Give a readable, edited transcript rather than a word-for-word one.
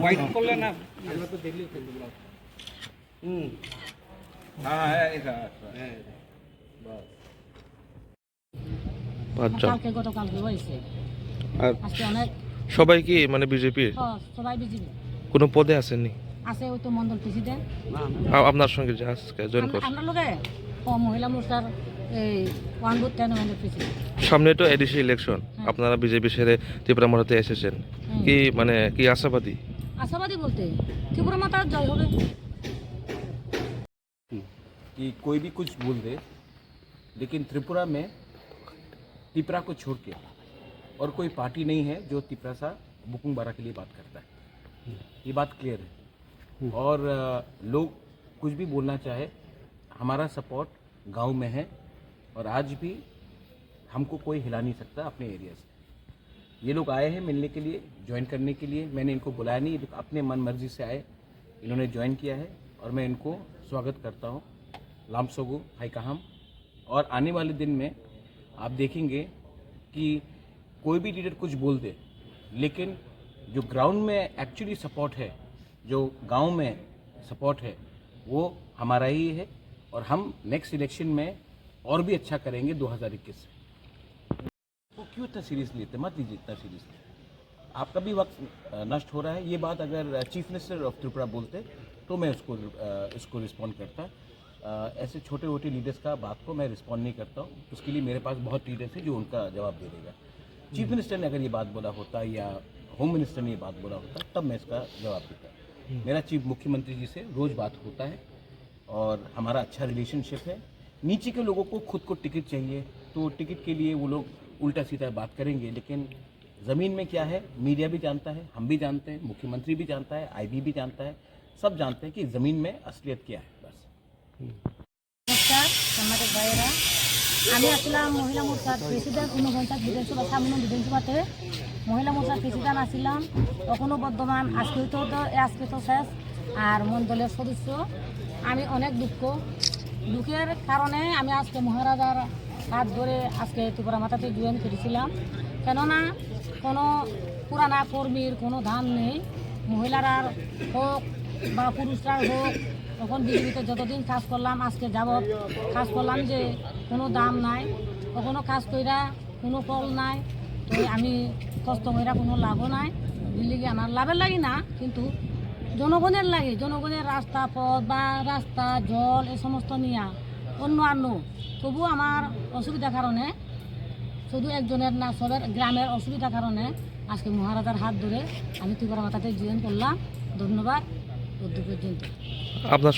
White করলে না আমরা তো দেখলেই কালকে গতকালকে হয়েছে। আর আজকে অনেক সবাই কি মানে বিজেপির সবাই বিজেপি কোনো পদে আসেননি? আছে, ওই তো মন্ডল প্রেসিডেন্ট আপনার সঙ্গে যে আজকে জয়েন করছে আমরা লোকে মহিলা মোর্চার এই 1 বুথ 10 মন্ডল প্রেসিডেন্ট। সামনে তো এডিসি ইলেকশন, আপনারা বিজেপি সেরে ত্রিপুরা মারাতে এসেছেন, কি মানে কি আশাবাদী? আশাবাদী বলতে ত্রিপুরা মাতা জয় হবে। कि कोई भी कुछ बोल दे, लेकिन त्रिपुरा में त्रिपुरा को छोड़ के और कोई पार्टी नहीं है जो त्रिपुरा सा बुकुंग बारा के लिए बात करता है। ये बात क्लियर है। और लोग कुछ भी बोलना चाहे, हमारा सपोर्ट गांव में है और आज भी हमको कोई हिला नहीं सकता अपने एरिया से। ये लोग आए हैं मिलने के लिए, ज्वाइन करने के लिए। मैंने इनको बुलाया नहीं, अपने मन मर्जी से आए, इन्होंने ज्वाइन किया है और मैं इनको स्वागत करता हूँ। लामसोगु हाई काहम। और आने वाले दिन में आप देखेंगे कि कोई भी लीडर कुछ बोल दे, लेकिन जो ग्राउंड में एक्चुअली सपोर्ट है, जो गांव में सपोर्ट है, वो हमारा ही है। और हम नेक्स्ट इलेक्शन में और भी अच्छा करेंगे 2021 से। वो क्यों इतना सीरियस लेते, मत लीजिए इतना सीरियसली। आपका भी वक्त नष्ट हो रहा है। ये बात अगर चीफ मिनिस्टर ऑफ त्रिपुरा बोलते तो मैं इसको रिस्पॉन्ड करता। ऐसे छोटे छोटे लीडर्स का बात को मैं रिस्पॉन्ड नहीं करता हूँ। उसके लिए मेरे पास बहुत लीडर्स हैं जो उनका जवाब दे देगा। चीफ मिनिस्टर ने अगर ये बात बोला होता या होम मिनिस्टर ने ये बात बोला होता तब मैं इसका जवाब देता। मेरा चीफ मुख्यमंत्री जी से रोज़ बात होता है और हमारा अच्छा रिलेशनशिप है। नीचे के लोगों को खुद को टिकट चाहिए तो टिकट के लिए वो लोग उल्टा सीधा बात करेंगे, लेकिन ज़मीन में क्या है मीडिया भी जानता है, हम भी जानते हैं, मुख्यमंत्री भी जानता है, आईबी भी जानता है, सब जानते हैं कि ज़मीन में असलियत क्या है। बस নমস্কার সাংবাদিক ভাইয়েরা, আমি আসলাম মহিলা মোর্চার প্রেসিডেন্ট 49 বিধানসভা সামনে বিধানসভাতে মহিলা মোর্চার প্রেসিডেন্ট আসছিলাম, তখনও বর্তমান আজকে তো শেষ। আর মণ্ডলের সদস্য আমি অনেক দুঃখের কারণে আমি আজকে মহারাজার হাত ধরে আজকে ত্রিপুরা মাতাতে জয়েন করেছিলাম। কেননা কোনো পুরানা কর্মীর কোনো ধান নেই, মহিলারা হোক বা পুরুষরা হোক, তখন বিজেপিতে যতদিন কাজ করলাম আজকে যাবৎ কাজ করলাম যে কোনো দাম নাই, কখনো কাজ কইরা কোনো ফল নাই। তো আমি কষ্ট কইরা কোনো লাভও নাই, বুঝলি আমার লাভের লাগি না, কিন্তু জনগণের লাগে, জনগণের রাস্তা পথ বা রাস্তা জল এ সমস্ত নিয়ে অন্য তবু আমার অসুবিধার কারণে, শুধু একজনের না সবের গ্রামের অসুবিধার কারণে আজকে মহারাজার হাত ধরে আমি ত্রিপুরা মাতাতে জয়েন করলাম। ধন্যবাদ। পর্যন্ত আপনার